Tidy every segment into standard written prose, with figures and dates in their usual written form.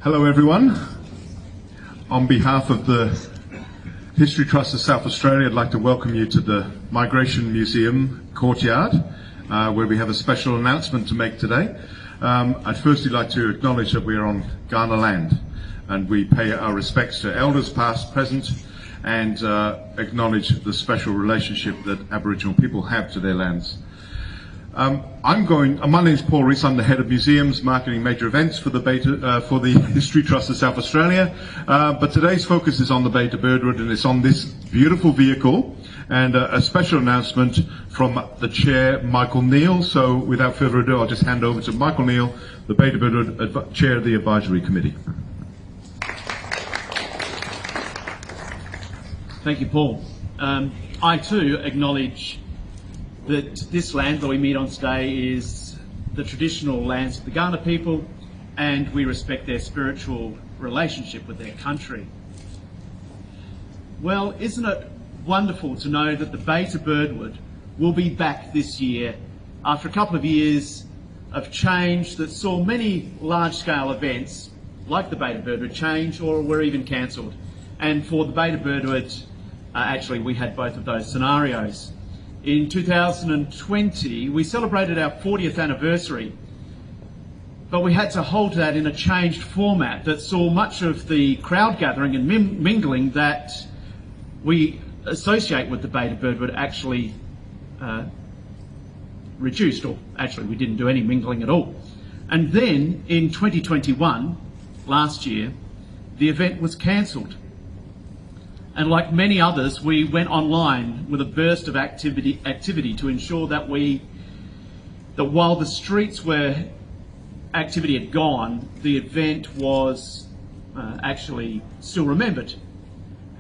Hello everyone. On behalf of the History Trust of South Australia, I'd like to welcome you to the Migration Museum courtyard, where we have a special announcement to make today. I'd firstly like to acknowledge that we are on Kaurna land, and we pay our respects to elders past, present, and acknowledge the special relationship that Aboriginal people have to their lands. My name is Paul Rees. I'm the head of museums, marketing, major events for the History Trust of South Australia. But today's focus is on the Bay to Birdwood, and it's on this beautiful vehicle, and a special announcement from the chair, Michael Neal. So without further ado, I'll just hand over to Michael Neal, the Bay to Birdwood chair of the advisory committee. Thank you, Paul. I too acknowledge that this land that we meet on today is the traditional lands of the Kaurna people, and we respect their spiritual relationship with their country. Well, isn't it wonderful to know that the Bay to Birdwood will be back this year after a couple of years of change that saw many large-scale events like the Bay to Birdwood change or were even cancelled. And for the Bay to Birdwood, actually we had both of those scenarios. In 2020, we celebrated our 40th anniversary, but we had to hold that in a changed format that saw much of the crowd gathering and mingling that we associate with the Bay to Birdwood actually reduced, or actually we didn't do any mingling at all. And then in 2021, last year, the event was cancelled. And like many others, we went online with a burst of activity to ensure that while the streets where activity had gone, the event was actually still remembered.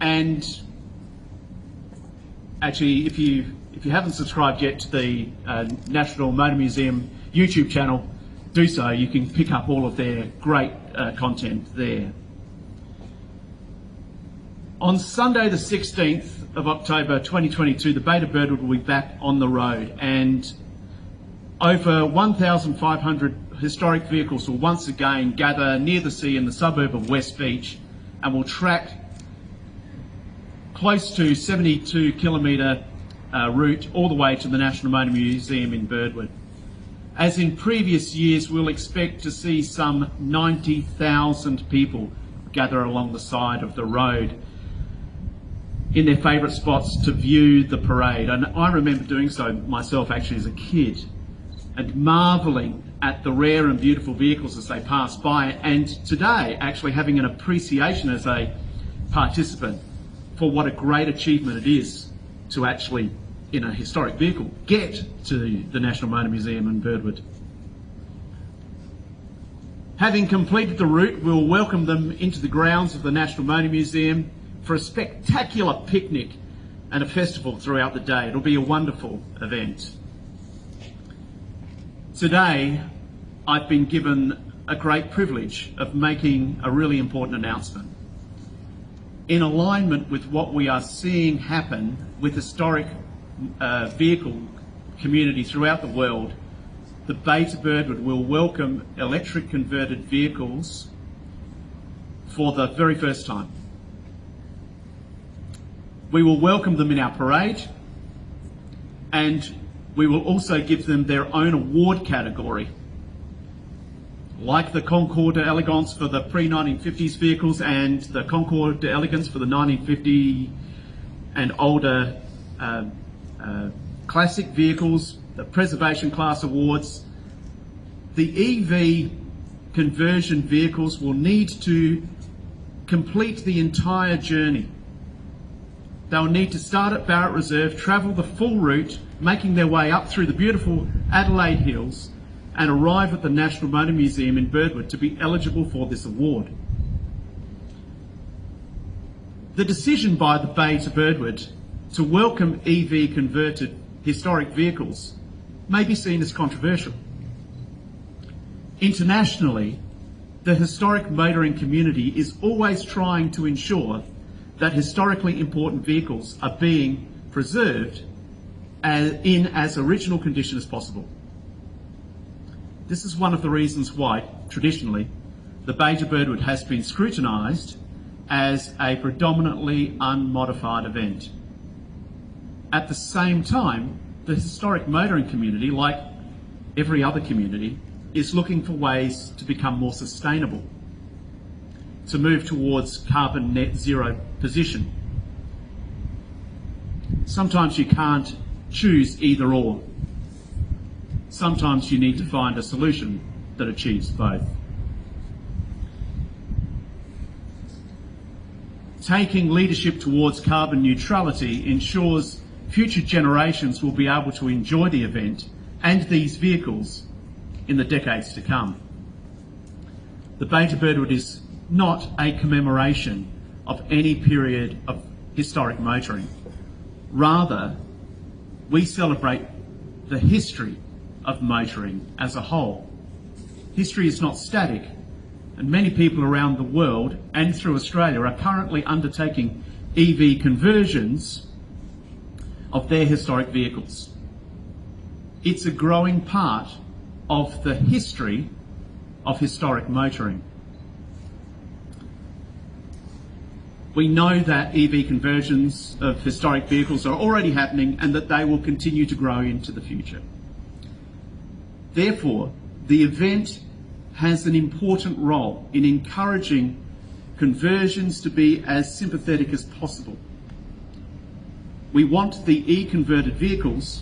And actually, if you haven't subscribed yet to the National Motor Museum YouTube channel, do so. You can pick up all of their great content there. On Sunday the 16th of October 2022, the Bay to Birdwood will be back on the road, and over 1,500 historic vehicles will once again gather near the sea in the suburb of West Beach, and will track close to 72 kilometre route all the way to the National Motor Museum in Birdwood. As in previous years, we'll expect to see some 90,000 people gather along the side of the road in their favourite spots to view the parade. And I remember doing so myself actually as a kid, and marvelling at the rare and beautiful vehicles as they pass by, and today actually having an appreciation as a participant for what a great achievement it is to actually, in a historic vehicle, get to the National Motor Museum in Birdwood. Having completed the route, we'll welcome them into the grounds of the National Motor Museum for a spectacular picnic and a festival throughout the day. It'll be a wonderful event. Today, I've been given a great privilege of making a really important announcement. In alignment with what we are seeing happen with historic vehicle community throughout the world, the Bay to Birdwood will welcome electric converted vehicles for the very first time. We will welcome them in our parade, and we will also give them their own award category. Like the Concours d'Elegance for the pre-1950s vehicles and the Concours d'Elegance for the 1950 and older classic vehicles, the Preservation Class Awards, the EV conversion vehicles will need to complete the entire journey. They'll need to start at Barrett Reserve, travel the full route, making their way up through the beautiful Adelaide Hills, and arrive at the National Motor Museum in Birdwood to be eligible for this award. The decision by the Bay to Birdwood to welcome EV converted historic vehicles may be seen as controversial. Internationally, the historic motoring community is always trying to ensure that historically important vehicles are being preserved in as original condition as possible. This is one of the reasons why, traditionally, the Beta Birdwood has been scrutinised as a predominantly unmodified event. At the same time, the historic motoring community, like every other community, is looking for ways to become more sustainable, to move towards carbon net zero position. Sometimes you can't choose either or. Sometimes you need to find a solution that achieves both. Taking leadership towards carbon neutrality ensures future generations will be able to enjoy the event and these vehicles in the decades to come. The Beta Birdwood is not a commemoration of any period of historic motoring. Rather, we celebrate the history of motoring as a whole. History is not static, and many people around the world and through Australia are currently undertaking EV conversions of their historic vehicles. It's a growing part of the history of historic motoring. We know that EV conversions of historic vehicles are already happening and that they will continue to grow into the future. Therefore, the event has an important role in encouraging conversions to be as sympathetic as possible. We want the e-converted vehicles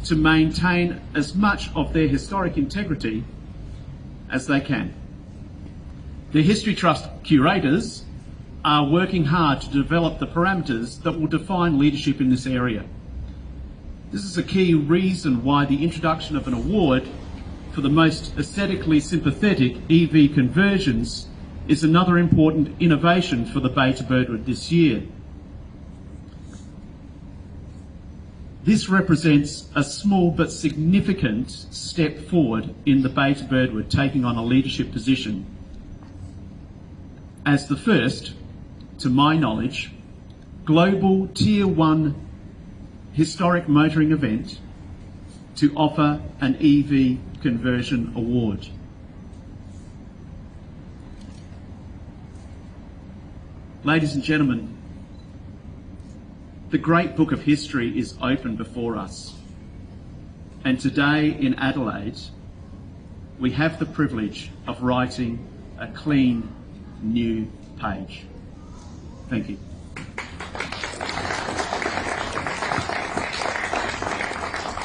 to maintain as much of their historic integrity as they can. The History Trust curators are working hard to develop the parameters that will define leadership in this area. This is a key reason why the introduction of an award for the most aesthetically sympathetic EV conversions is another important innovation for the Beta Birdwood this year. This represents a small but significant step forward in the Beta Birdwood taking on a leadership position as the first, to my knowledge, global Tier 1 historic motoring event to offer an EV conversion award. Ladies and gentlemen, the great book of history is open before us, and today in Adelaide we have the privilege of writing a clean new page. Thank you.